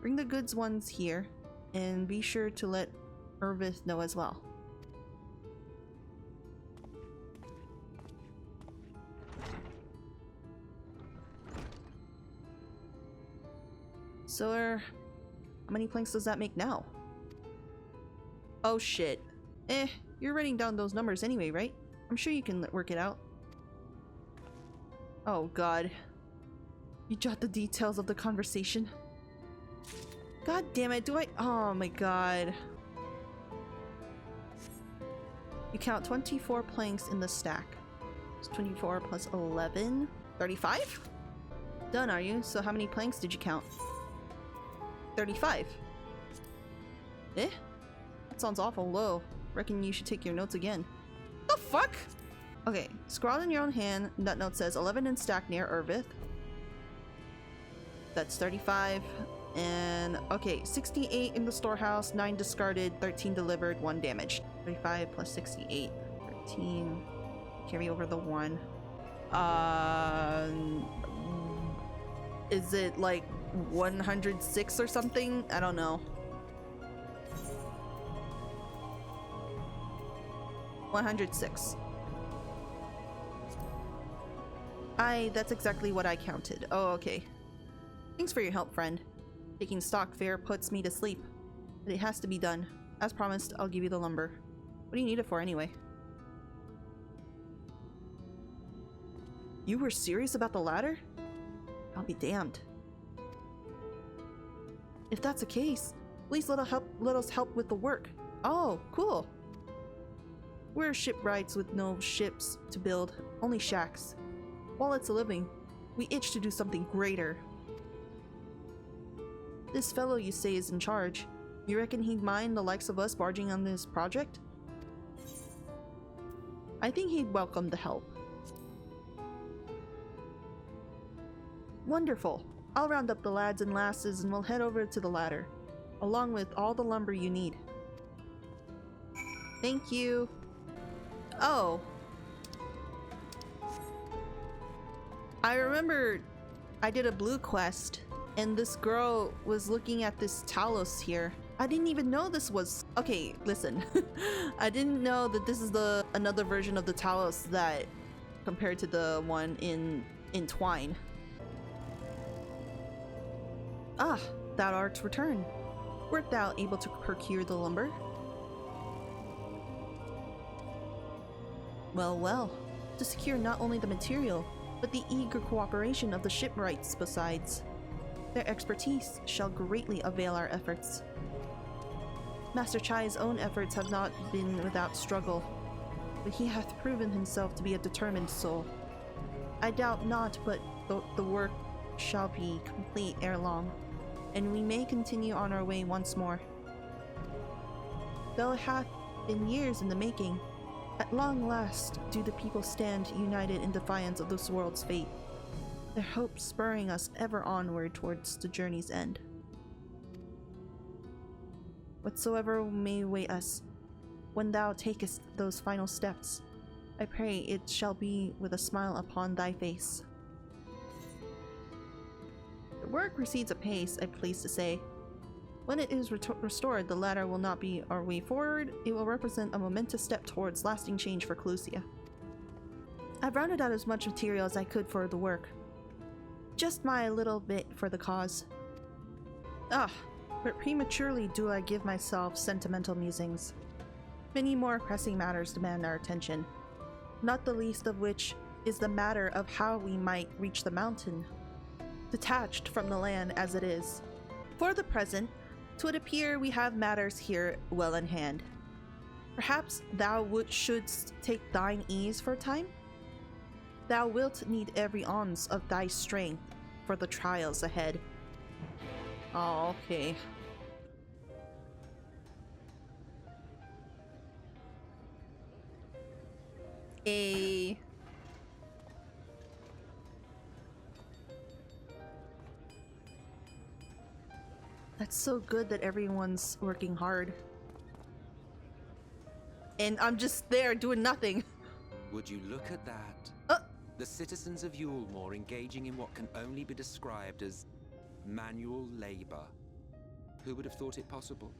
Bring the goods ones here, and be sure to let Irvith know as well. So, how many planks does that make now? Oh shit. You're writing down those numbers anyway, right? I'm sure you can work it out. Oh god. You jot the details of the conversation. God damn it, oh my god. You count 24 planks in the stack. It's 24 plus 11. 35? Done, are you? So how many planks did you count? 35. That sounds awful low. Reckon you should take your notes again. The fuck? Okay, scrawl in your own hand. That note says 11 in stack near Irvith. That's 35. And okay, 68 in the storehouse, 9 discarded, 13 delivered, 1 damaged. 35 plus 68, 13. carry over the 1. Is it like 106 or something? I don't know. 106. That's exactly what I counted. Oh, okay. Thanks for your help, friend. Taking stock fare puts me to sleep, but it has to be done. As promised, I'll give you the lumber. What do you need it for anyway? You were serious about the ladder? I'll be damned. If that's the case, please let us help with the work. Oh, cool. We're shipwrights with no ships to build, only shacks. While it's a living, we itch to do something greater. This fellow you say is in charge. You reckon he'd mind the likes of us barging on this project? I think he'd welcome the help. Wonderful. I'll round up the lads and lasses and we'll head over to the ladder, along with all the lumber you need. Thank you. Oh. I remember I did a blue quest and this girl was looking at this Talos here. I didn't even know this was... Okay, listen. I didn't know that this is another version of the Talos that compared to the one in Twine. Ah, thou art returned. Wert thou able to procure the lumber? Well, well. To secure not only the material, but the eager cooperation of the shipwrights besides. Their expertise shall greatly avail our efforts. Master Chai's own efforts have not been without struggle, but he hath proven himself to be a determined soul. I doubt not but the work shall be complete ere long, and we may continue on our way once more. Though it hath been years in the making, at long last do the people stand united in defiance of this world's fate, their hopes spurring us ever onward towards the journey's end. Whatsoever may await us, when thou takest those final steps, I pray it shall be with a smile upon thy face. The work proceeds apace, I'm pleased to say. When it is restored, the ladder will not be our way forward, it will represent a momentous step towards lasting change for Kholusia. I've rounded out as much material as I could for the work. Just my little bit for the cause. Ah, but prematurely do I give myself sentimental musings. Many more pressing matters demand our attention, not the least of which is the matter of how we might reach the mountain, detached from the land as it is. For the present, 'twould appear we have matters here well in hand. Perhaps thou shouldst take thine ease for a time? Thou wilt need every ounce of thy strength for the trials ahead. Oh, okay. That's so good that everyone's working hard. And I'm just there doing nothing. Would you look at that? The citizens of Eulmore engaging in what can only be described as manual labor. Who would have thought it possible?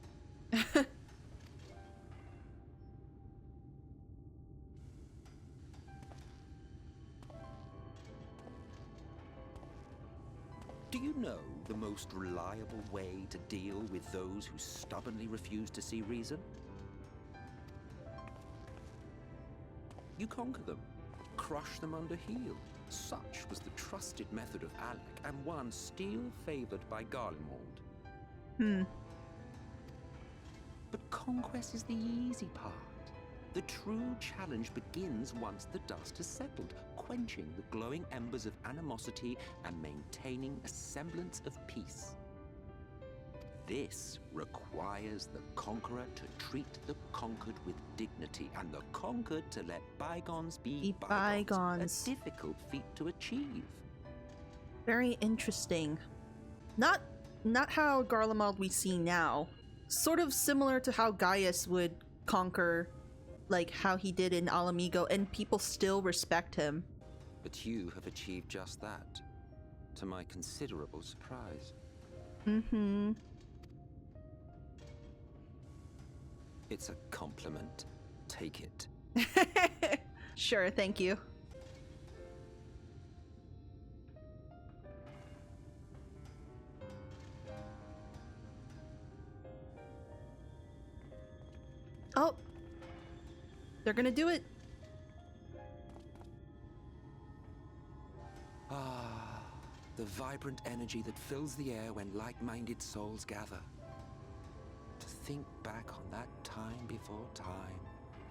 Do you know the most reliable way to deal with those who stubbornly refuse to see reason? You conquer them, crush them under heel. Such was the trusted method of Alec, and one still favored by Garlemald. But conquest is the easy part. The true challenge begins once the dust has settled, quenching the glowing embers of animosity and maintaining a semblance of peace. This requires the conqueror to treat the conquered with dignity, and the conquered to let bygones be bygones. A difficult feat to achieve. Very interesting. Not how Garlemald we see now. Sort of similar to how Gaius would conquer like how he did in Alamigo, and people still respect him. But you have achieved just that, to my considerable surprise. Mm-hmm. It's a compliment. Take it. Sure, thank you. Oh, they're gonna do it. Ah, the vibrant energy that fills the air when like-minded souls gather. To think back on that time before time,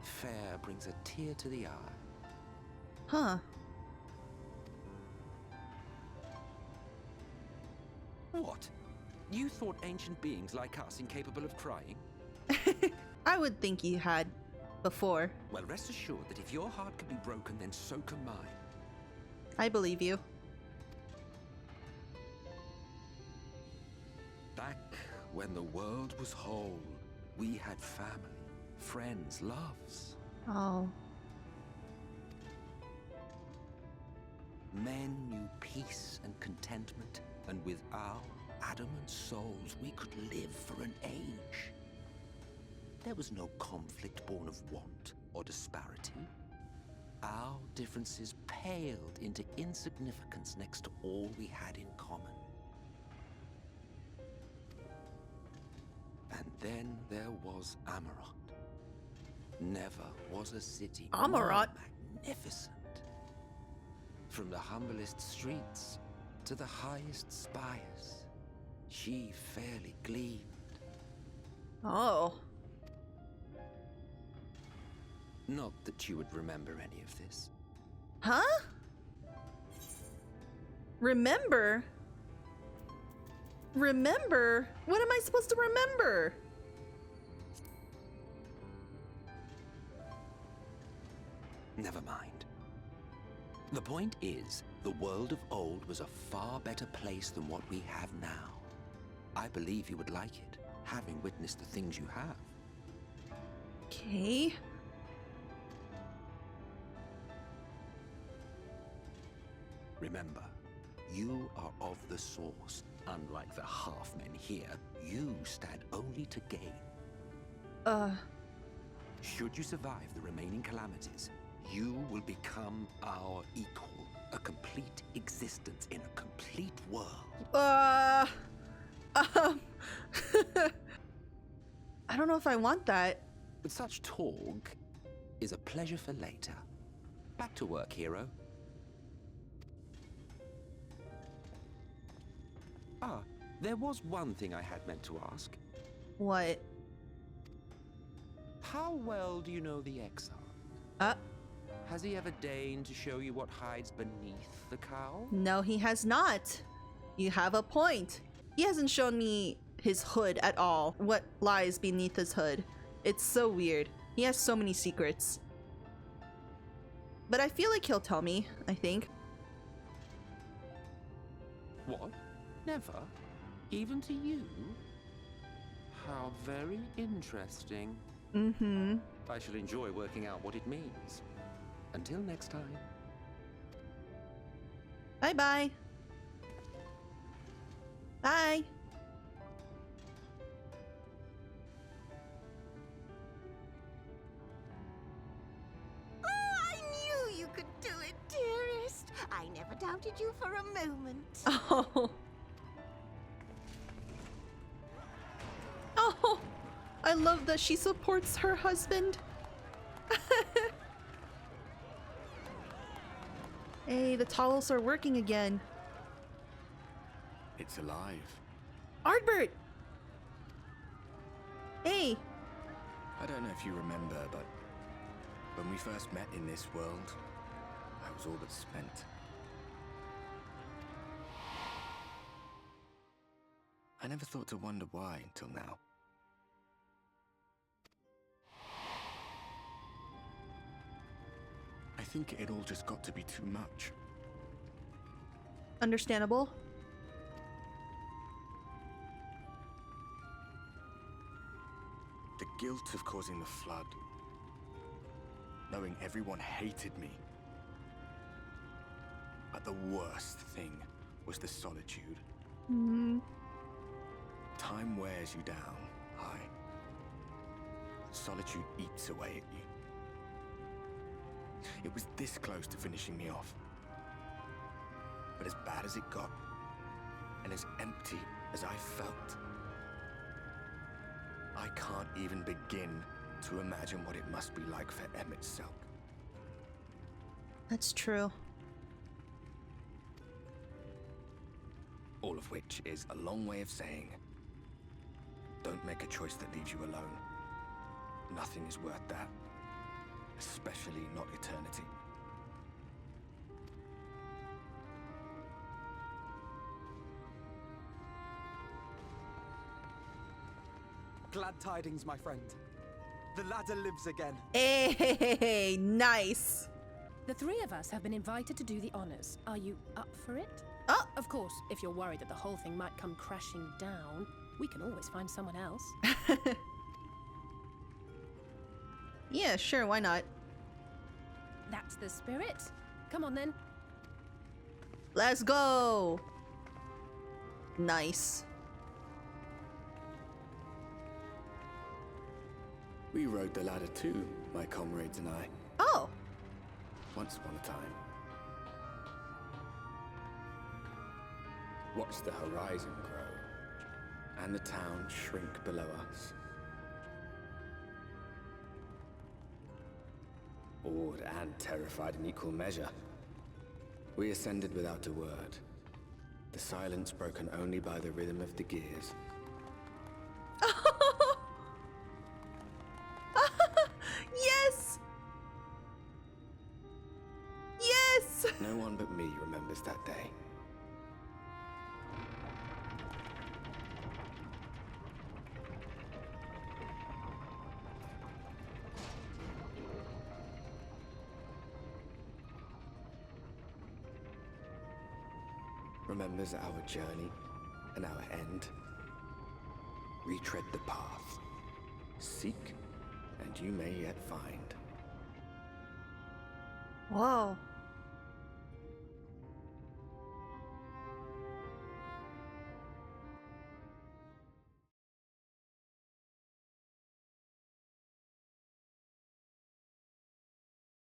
fair brings a tear to the eye. Huh. What? You thought ancient beings like us incapable of crying? I would think you had before. Well, rest assured that if your heart can be broken, then so can mine. I believe you. Back when the world was whole, we had family, friends, loves. Oh. Men knew peace and contentment, and with our adamant souls, we could live for an age. There was no conflict born of want or disparity. Our differences paled into insignificance next to all we had in common. And then there was Amarot. Never was a city more magnificent. From the humblest streets to the highest spires, she fairly gleamed. Oh. Not that you would remember any of this. Huh? Remember? Remember? What am I supposed to remember? Never mind. The point is, the world of old was a far better place than what we have now. I believe you would like it, having witnessed the things you have. Okay. Remember, you are of the source. Unlike the half-men here, you stand only to gain. Should you survive the remaining calamities, you will become our equal. A complete existence in a complete world. I don't know if I want that. But such talk is a pleasure for later. Back to work, hero. Ah, there was one thing I had meant to ask. What? How well do you know the Exarch? Has he ever deigned to show you what hides beneath the cowl? No, he has not. You have a point. He hasn't shown me his hood at all. What lies beneath his hood. It's so weird. He has so many secrets. But I feel like he'll tell me, I think. What? Never? Even to you? How very interesting. Mm-hmm. I shall enjoy working out what it means. Until next time. Bye-bye. Bye. Oh, I knew you could do it, dearest. I never doubted you for a moment. Oh. Oh. I love that she supports her husband. Hey, the Talos are working again. It's alive. Ardbert! Hey! I don't know if you remember, but when we first met in this world, I was all but spent. I never thought to wonder why until now. I think it all just got to be too much. Understandable. The guilt of causing the flood. knowing everyone hated me. But the worst thing was the solitude. Time wears you down, aye. Solitude eats away at you. It was this close to finishing me off. But as bad as it got, and as empty as I felt, I can't even begin to imagine what it must be like for Emet-Selch. That's true. All of which is a long way of saying, don't make a choice that leaves you alone. Nothing is worth that, especially not eternity. Glad tidings, my friend. The ladder lives again. Hey, nice. The three of us have been invited to do the honors. Are you up for it? Oh! Of course, if you're worried that the whole thing might come crashing down, we can always find someone else. Yeah, sure, why not? That's the spirit. Come on then. Let's go! Nice. We rode the ladder too, my comrades and I. Oh! Once upon a time. Watched the horizon grow, and the town shrink below us. Awed and terrified in equal measure. We ascended without a word, the silence broken only by the rhythm of the gears. Yes! Yes! No one but me remembers that day. Remembers our journey and our end. Retread the path. Seek, and you may yet find. Whoa.